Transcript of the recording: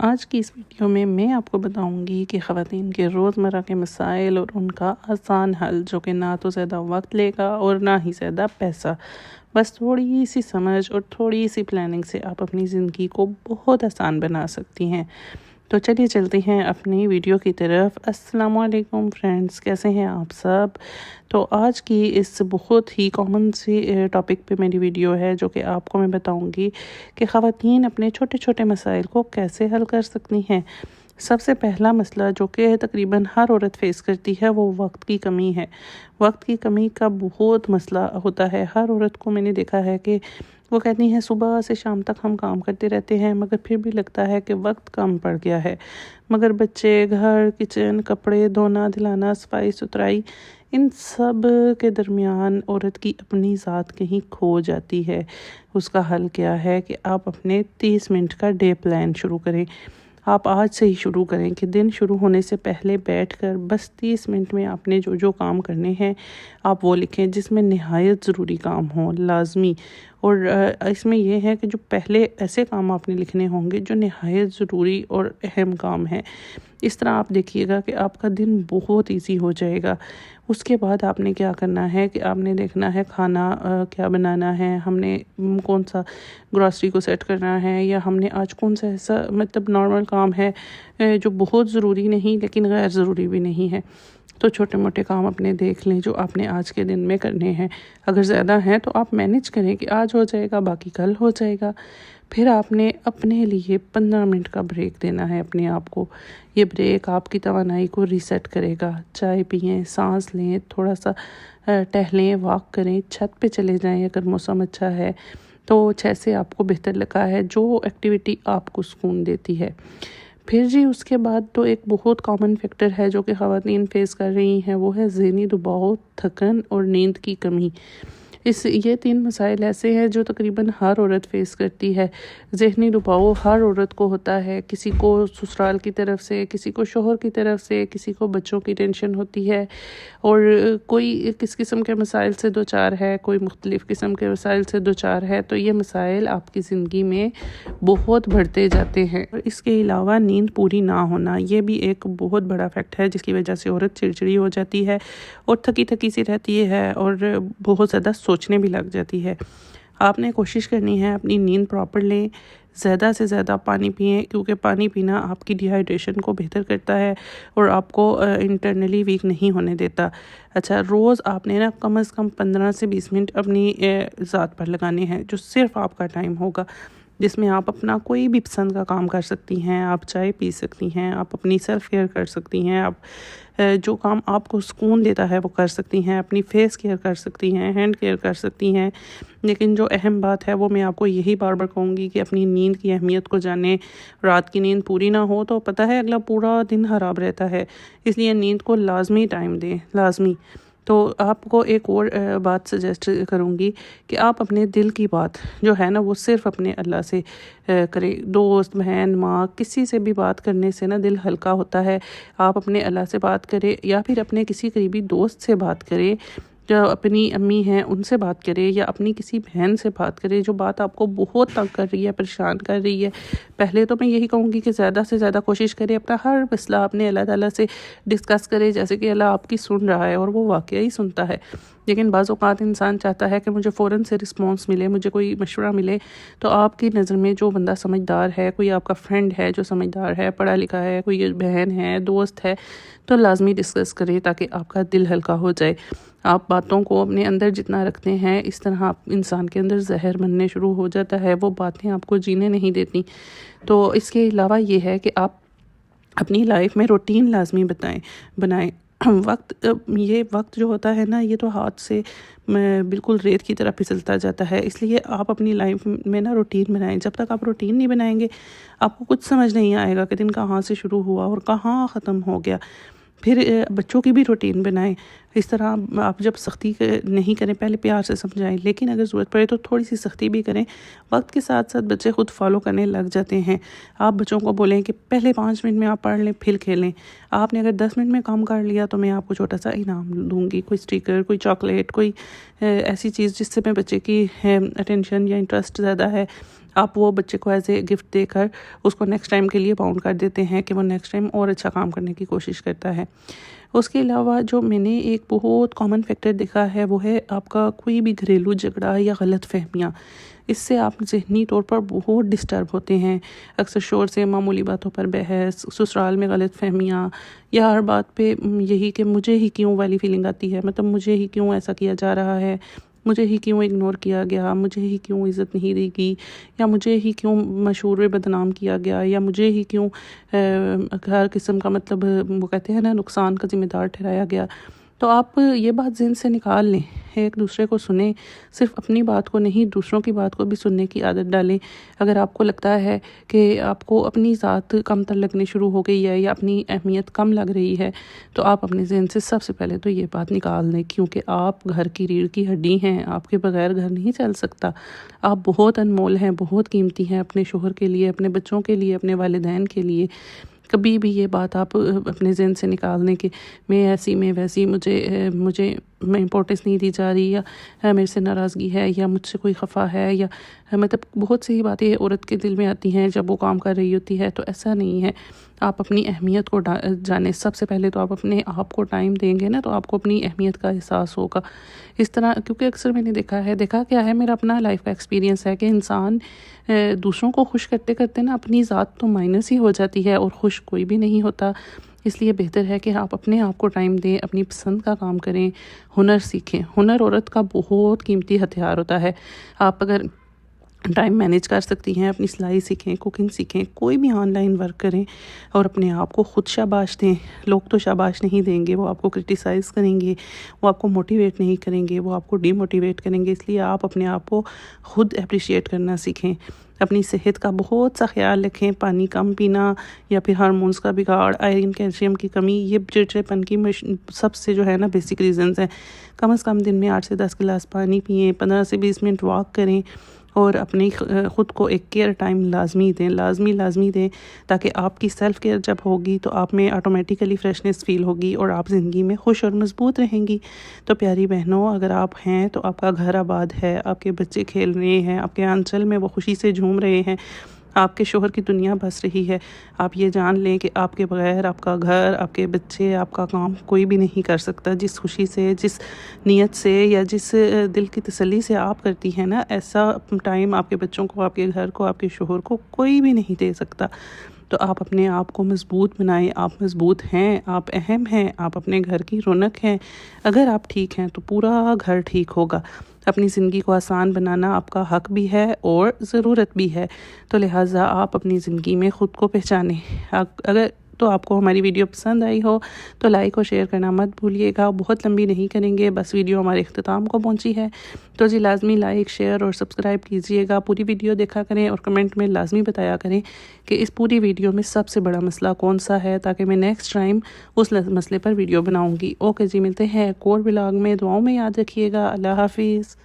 آج کی اس ویڈیو میں میں آپ کو بتاؤں گی کہ خواتین کے روزمرہ کے مسائل اور ان کا آسان حل، جو کہ نہ تو زیادہ وقت لے گا اور نہ ہی زیادہ پیسہ، بس تھوڑی سی سمجھ اور تھوڑی سی پلاننگ سے آپ اپنی زندگی کو بہت آسان بنا سکتی ہیں۔ تو چلیے چلتے ہیں اپنی ویڈیو کی طرف۔ السلام علیکم فرینڈز، کیسے ہیں آپ سب؟ تو آج کی اس بہت ہی کامن سی ٹاپک پہ میری ویڈیو ہے، جو کہ آپ کو میں بتاؤں گی کہ خواتین اپنے چھوٹے چھوٹے مسائل کو کیسے حل کر سکتی ہیں۔ سب سے پہلا مسئلہ جو کہ تقریباً ہر عورت فیس کرتی ہے، وہ وقت کی کمی ہے۔ وقت کی کمی کا بہت مسئلہ ہوتا ہے ہر عورت کو۔ میں نے دیکھا ہے کہ وہ کہتی ہیں صبح سے شام تک ہم کام کرتے رہتے ہیں، مگر پھر بھی لگتا ہے کہ وقت کم پڑ گیا ہے۔ مگر بچے، گھر، کچن، کپڑے دھونا دھلانا، صفائی ستھرائی، ان سب کے درمیان عورت کی اپنی ذات کہیں کھو جاتی ہے۔ اس کا حل کیا ہے کہ آپ اپنے 30 منٹ کا ڈے پلان شروع کریں۔ آپ آج سے ہی شروع کریں کہ دن شروع ہونے سے پہلے بیٹھ کر بس 30 منٹ میں آپ نے جو کام کرنے ہیں آپ وہ لکھیں، جس میں نہایت ضروری کام ہوں، لازمی۔ اور اس میں یہ ہے کہ جو پہلے ایسے کام آپ نے لکھنے ہوں گے جو نہایت ضروری اور اہم کام ہیں۔ اس طرح آپ دیکھیے گا کہ آپ کا دن بہت ایزی ہو جائے گا۔ اس کے بعد آپ نے کیا کرنا ہے کہ آپ نے دیکھنا ہے کھانا کیا بنانا ہے، ہم نے کون سا گروسری کو سیٹ کرنا ہے، یا ہم نے آج کون سا ایسا نارمل کام ہے جو بہت ضروری نہیں لیکن غیر ضروری بھی نہیں ہے۔ تو چھوٹے موٹے کام اپنے دیکھ لیں جو آپ نے آج کے دن میں کرنے ہیں۔ اگر زیادہ ہیں تو آپ مینیج کریں کہ آج ہو جائے گا، باقی کل ہو جائے گا۔ پھر آپ نے اپنے لیے 15 منٹ کا بریک دینا ہے اپنے آپ کو۔ یہ بریک آپ کی توانائی کو ریسیٹ کرے گا۔ چائے پئیں، سانس لیں، تھوڑا سا ٹہلیں، واک کریں، چھت پہ چلے جائیں اگر موسم اچھا ہے تو جیسے آپ کو بہتر لگا ہے، جو ایکٹیویٹی آپ کو سکون دیتی ہے۔ پھر اس کے بعد تو ایک بہت کامن فیکٹر ہے جو کہ خواتین فیس کر رہی ہیں، وہ ہے ذہنی دباؤ، تھکن اور نیند کی کمی۔ یہ 3 مسائل ایسے ہیں جو تقریباً ہر عورت فیس کرتی ہے۔ ذہنی دباؤ ہر عورت کو ہوتا ہے، کسی کو سسرال کی طرف سے، کسی کو شوہر کی طرف سے، کسی کو بچوں کی ٹینشن ہوتی ہے، اور کوئی کس قسم کے مسائل سے دوچار ہے، کوئی مختلف قسم کے مسائل سے دوچار ہے۔ تو یہ مسائل آپ کی زندگی میں بہت بڑھتے جاتے ہیں۔ اور اس کے علاوہ نیند پوری نہ ہونا، یہ بھی ایک بہت بڑا فیکٹ ہے جس کی وجہ سے عورت چڑچڑی ہو جاتی ہے اور تھکی تھکی سی رہتی ہے اور بہت زیادہ سوچنے بھی لگ جاتی ہے۔ آپ نے کوشش کرنی ہے اپنی نیند پراپر لیں، زیادہ سے زیادہ پانی پئیں، کیونکہ پانی پینا آپ کی ڈی ہائیڈریشن کو بہتر کرتا ہے اور آپ کو انٹرنلی ویک نہیں ہونے دیتا۔ اچھا، روز آپ نے کم از کم 15 سے 20 منٹ اپنی ذات پر لگانے ہیں، جو صرف آپ کا ٹائم ہوگا، جس میں آپ اپنا کوئی بھی پسند کا کام کر سکتی ہیں۔ آپ چائے پی سکتی ہیں، آپ اپنی سیلف کیئر کر سکتی ہیں، آپ جو کام آپ کو سکون دیتا ہے وہ کر سکتی ہیں، اپنی فیس کیئر کر سکتی ہیں، ہینڈ کیئر کر سکتی ہیں۔ لیکن جو اہم بات ہے وہ میں آپ کو یہی بار بار کہوں گی کہ اپنی نیند کی اہمیت کو جانیں۔ رات کی نیند پوری نہ ہو تو پتہ ہے اگلا پورا دن خراب رہتا ہے، اس لیے نیند کو لازمی ٹائم دیں، لازمی۔ تو آپ کو ایک اور بات سجیسٹ کروں گی کہ آپ اپنے دل کی بات جو ہے وہ صرف اپنے اللہ سے کریں۔ دوست، بہن، ماں، کسی سے بھی بات کرنے سے دل ہلکا ہوتا ہے۔ آپ اپنے اللہ سے بات کریں یا پھر اپنے کسی قریبی دوست سے بات کریں، جو اپنی امی ہیں ان سے بات کرے، یا اپنی کسی بہن سے بات کرے جو بات آپ کو بہت تنگ کر رہی ہے، پریشان کر رہی ہے۔ پہلے تو میں یہی کہوں گی کہ زیادہ سے زیادہ کوشش کرے اپنا ہر مسئلہ اپنے اللہ تعالیٰ سے ڈسکس کرے، جیسے کہ اللہ آپ کی سن رہا ہے اور وہ واقعی سنتا ہے۔ لیکن بعض اوقات انسان چاہتا ہے کہ مجھے فوراً سے رسپانس ملے، مجھے کوئی مشورہ ملے۔ تو آپ کی نظر میں جو بندہ سمجھدار ہے، کوئی آپ کا فرینڈ ہے جو سمجھدار ہے، پڑھا لکھا ہے، کوئی بہن ہے، دوست ہے، تو لازمی ڈسکس کریں تاکہ آپ کا دل ہلکا ہو جائے۔ آپ باتوں کو اپنے اندر جتنا رکھتے ہیں، اس طرح انسان کے اندر زہر بننے شروع ہو جاتا ہے، وہ باتیں آپ کو جینے نہیں دیتی۔ تو اس کے علاوہ یہ ہے کہ آپ اپنی لائف میں روٹین لازمی بنائیں۔ یہ وقت جو ہوتا ہے یہ تو ہاتھ سے بالکل ریت کی طرح پھسلتا جاتا ہے، اس لیے آپ اپنی لائف میں روٹین بنائیں۔ جب تک آپ روٹین نہیں بنائیں گے آپ کو کچھ سمجھ نہیں آئے گا کہ دن کہاں سے شروع ہوا اور کہاں ختم ہو گیا۔ پھر بچوں کی بھی روٹین بنائیں۔ اس طرح آپ جب سختی نہیں کریں، پہلے پیار سے سمجھائیں، لیکن اگر ضرورت پڑے تو تھوڑی سی سختی بھی کریں۔ وقت کے ساتھ ساتھ بچے خود فالو کرنے لگ جاتے ہیں۔ آپ بچوں کو بولیں کہ پہلے 5 منٹ میں آپ پڑھ لیں، پھر کھیلیں۔ آپ نے اگر 10 منٹ میں کام کر لیا تو میں آپ کو چھوٹا سا انعام دوں گی، کوئی سٹیکر، کوئی چاکلیٹ، کوئی ایسی چیز جس سے میں بچے کی اٹینشن یا انٹرسٹ زیادہ ہے آپ وہ بچے کو ایز اے گفٹ دے کر اس کو نیکسٹ ٹائم کے لیے باؤنڈ کر دیتے ہیں کہ وہ نیکسٹ ٹائم اور اچھا کام کرنے کی کوشش کرتا ہے۔ اس کے علاوہ جو میں نے ایک بہت کامن فیکٹر دیکھا ہے وہ ہے آپ کا کوئی بھی گھریلو جھگڑا یا غلط فہمیاں۔ اس سے آپ ذہنی طور پر بہت ڈسٹرب ہوتے ہیں۔ اکثر شوہر سے معمولی باتوں پر بحث، سسرال میں غلط فہمیاں، یا ہر بات پہ یہی کہ مجھے ہی کیوں والی فیلنگ آتی ہے، مطلب مجھے ہی کیوں ایسا کیا جا رہا ہے، مجھے ہی کیوں اگنور کیا گیا، مجھے ہی کیوں عزت نہیں دی گئی، یا مجھے ہی کیوں مشہور و بدنام کیا گیا، یا مجھے ہی کیوں ہر قسم کا مطلب وہ کہتے ہیں نا نقصان کا ذمہ دار ٹھہرایا گیا۔ تو آپ یہ بات ذہن سے نکال لیں، ایک دوسرے کو سنیں، صرف اپنی بات کو نہیں دوسروں کی بات کو بھی سننے کی عادت ڈالیں۔ اگر آپ کو لگتا ہے کہ آپ کو اپنی ذات کم تر لگنے شروع ہو گئی ہے یا اپنی اہمیت کم لگ رہی ہے تو آپ اپنے ذہن سے سب سے پہلے تو یہ بات نکال دیں، کیونکہ آپ گھر کی ریڑھ کی ہڈی ہیں، آپ کے بغیر گھر نہیں چل سکتا۔ آپ بہت انمول ہیں، بہت قیمتی ہیں اپنے شوہر کے لیے، اپنے بچوں کے لیے، اپنے والدین کے لیے۔ کبھی بھی یہ بات آپ اپنے ذہن سے نکال دیں کہ میں ایسی میں ویسی، مجھے میں امپورٹنس نہیں دی جا رہی، یا میرے سے ناراضگی ہے، یا مجھ سے کوئی خفا ہے، یا مطلب بہت سی باتیں عورت کے دل میں آتی ہیں جب وہ کام کر رہی ہوتی ہے۔ تو ایسا نہیں ہے، آپ اپنی اہمیت کو جانیں۔ سب سے پہلے تو آپ اپنے آپ کو ٹائم دیں گے نا تو آپ کو اپنی اہمیت کا احساس ہوگا۔ اس طرح کیونکہ اکثر میں نے دیکھا کیا ہے، میرا اپنا لائف کا ایکسپیرینس ہے کہ انسان دوسروں کو خوش کرتے کرتے نا اپنی ذات تو مائنس ہی ہو جاتی ہے اور خوش کوئی بھی نہیں ہوتا۔ اس لیے بہتر ہے کہ آپ اپنے آپ کو ٹائم دیں، اپنی پسند کا کام کریں، ہنر سیکھیں۔ ہنر عورت کا بہت قیمتی ہتھیار ہوتا ہے۔ آپ اگر ٹائم مینیج کر سکتی ہیں، اپنی سلائی سیکھیں، کوکنگ سیکھیں، کوئی بھی آن لائن ورک کریں اور اپنے آپ کو خود شاباش دیں۔ لوگ تو شاباش نہیں دیں گے، وہ آپ کو کرٹیسائز کریں گے، وہ آپ کو موٹیویٹ نہیں کریں گے، وہ آپ کو ڈی موٹیویٹ کریں گے۔ اس لیے آپ اپنے آپ کو خود اپریشیٹ کرنا سیکھیں۔ اپنی صحت کا بہت سا خیال رکھیں، پانی کم پینا یا پھر ہارمونز کا بگاڑ، آئرن کیلشیم کی کمی، یہ چڑچڑے پن کی سب سے جو ہے نا بیسک ریزنز ہیں۔ کم از کم دن میں 8 سے 10 گلاس پانی پئیں، 15 سے 20 منٹ واک کریں، اور اپنی خود کو ایک کیئر ٹائم لازمی دیں تاکہ آپ کی سیلف کیئر جب ہوگی تو آپ میں آٹومیٹیکلی فریشنس فیل ہوگی اور آپ زندگی میں خوش اور مضبوط رہیں گی۔ تو پیاری بہنوں، اگر آپ ہیں تو آپ کا گھر آباد ہے، آپ کے بچے کھیل رہے ہیں، آپ کے آنچل میں وہ خوشی سے جھوم رہے ہیں، آپ کے شوہر کی دنیا بس رہی ہے، آپ یہ جان لیں کہ آپ کے بغیر آپ کا گھر، آپ کے بچے، آپ کا کام کوئی بھی نہیں کر سکتا۔ جس خوشی سے، جس نیت سے یا جس دل کی تسلی سے آپ کرتی ہیں نا، ایسا ٹائم آپ کے بچوں کو، آپ کے گھر کو، آپ کے شوہر کو کوئی بھی نہیں دے سکتا۔ تو آپ اپنے آپ کو مضبوط بنائیں۔ آپ مضبوط ہیں، آپ اہم ہیں، آپ اپنے گھر کی رونق ہیں۔ اگر آپ ٹھیک ہیں تو پورا گھر ٹھیک ہوگا۔ اپنی زندگی کو آسان بنانا آپ کا حق بھی ہے اور ضرورت بھی ہے، تو لہٰذا آپ اپنی زندگی میں خود کو پہچانیں۔ اگر تو آپ کو ہماری ویڈیو پسند آئی ہو تو لائک اور شیئر کرنا مت بھولیے گا۔ بہت لمبی نہیں کریں گے، بس ویڈیو ہمارے اختتام کو پہنچی ہے تو جی لازمی لائک، شیئر اور سبسکرائب کیجئے گا۔ پوری ویڈیو دیکھا کریں اور کمنٹ میں لازمی بتایا کریں کہ اس پوری ویڈیو میں سب سے بڑا مسئلہ کون سا ہے، تاکہ میں نیکسٹ ٹائم اس مسئلے پر ویڈیو بناؤں گی۔ اوکے جی، ملتے ہیں ایک اور ولاگ میں۔ دعاؤں میں یاد رکھیے گا۔ اللہ حافظ۔